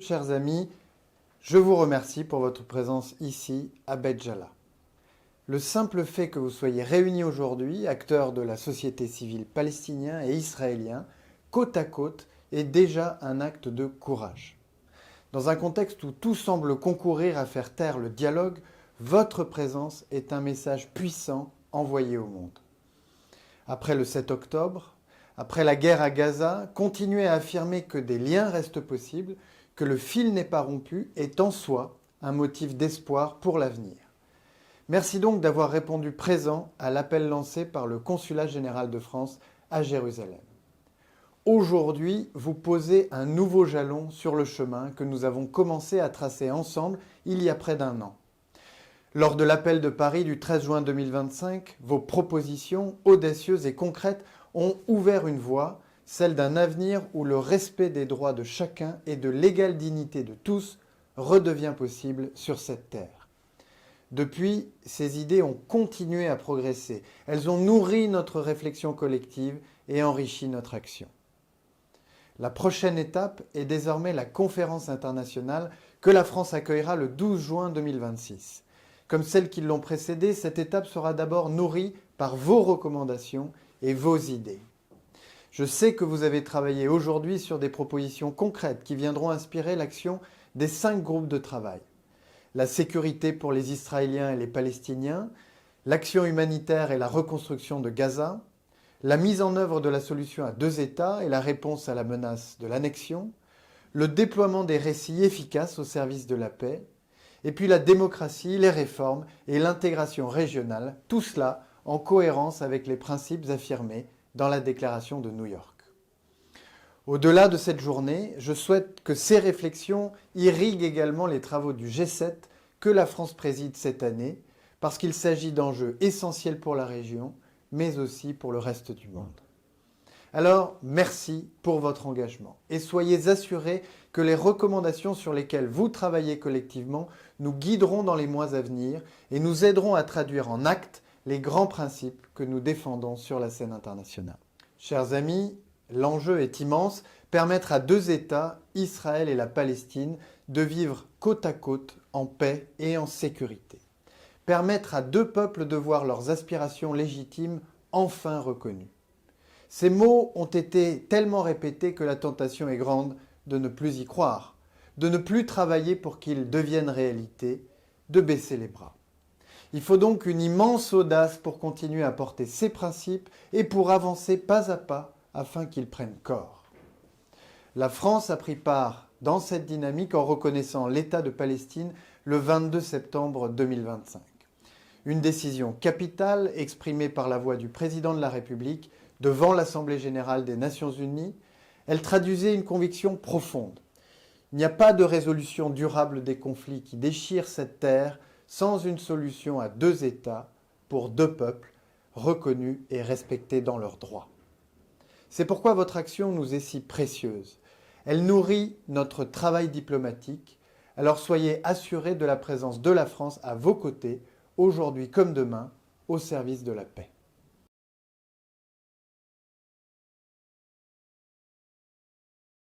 Chers amis, je vous remercie pour votre présence ici à Beit Jala. Le simple fait que vous soyez réunis aujourd'hui, acteurs de la société civile palestinien et israélien, côte à côte, est déjà un acte de courage. Dans un contexte où tout semble concourir à faire taire le dialogue, votre présence est un message puissant envoyé au monde. Après le 7 octobre, après la guerre à Gaza, continuer à affirmer que des liens restent possibles, que le fil n'est pas rompu, est en soi un motif d'espoir pour l'avenir. Merci donc d'avoir répondu présent à l'appel lancé par le Consulat général de France à Jérusalem. Aujourd'hui, vous posez un nouveau jalon sur le chemin que nous avons commencé à tracer ensemble il y a près d'un an. Lors de l'appel de Paris du 13 juin 2025, vos propositions audacieuses et concrètes ont ouvert une voie, celle d'un avenir où le respect des droits de chacun et de l'égale dignité de tous redevient possible sur cette terre. Depuis, ces idées ont continué à progresser. Elles ont nourri notre réflexion collective et enrichi notre action. La prochaine étape est désormais la conférence internationale que la France accueillera le 12 juin 2026. Comme celles qui l'ont précédée, cette étape sera d'abord nourrie par vos recommandations et vos idées. Je sais que vous avez travaillé aujourd'hui sur des propositions concrètes qui viendront inspirer l'action des 5 groupes de travail. La sécurité pour les Israéliens et les Palestiniens, l'action humanitaire et la reconstruction de Gaza, la mise en œuvre de la solution à 2 États et la réponse à la menace de l'annexion, le déploiement des récits efficaces au service de la paix, et puis la démocratie, les réformes et l'intégration régionale, tout cela en cohérence avec les principes affirmés dans la déclaration de New York. Au-delà de cette journée, je souhaite que ces réflexions irriguent également les travaux du G7 que la France préside cette année, parce qu'il s'agit d'enjeux essentiels pour la région, mais aussi pour le reste du monde. Alors, merci pour votre engagement et soyez assurés que les recommandations sur lesquelles vous travaillez collectivement nous guideront dans les mois à venir et nous aideront à traduire en actes les grands principes que nous défendons sur la scène internationale. Chers amis, l'enjeu est immense, permettre à 2 États, Israël et la Palestine, de vivre côte à côte en paix et en sécurité. Permettre à 2 peuples de voir leurs aspirations légitimes enfin reconnues. Ces mots ont été tellement répétés que la tentation est grande de ne plus y croire, de ne plus travailler pour qu'ils deviennent réalité, de baisser les bras. Il faut donc une immense audace pour continuer à porter ces principes et pour avancer pas à pas afin qu'ils prennent corps. La France a pris part dans cette dynamique en reconnaissant l'État de Palestine le 22 septembre 2025. Une décision capitale exprimée par la voix du président de la République devant l'Assemblée générale des Nations unies, elle traduisait une conviction profonde. Il n'y a pas de résolution durable des conflits qui déchirent cette terre sans une solution à 2 États pour 2 peuples reconnus et respectés dans leurs droits. C'est pourquoi votre action nous est si précieuse. Elle nourrit notre travail diplomatique, alors soyez assurés de la présence de la France à vos côtés, aujourd'hui comme demain, au service de la paix.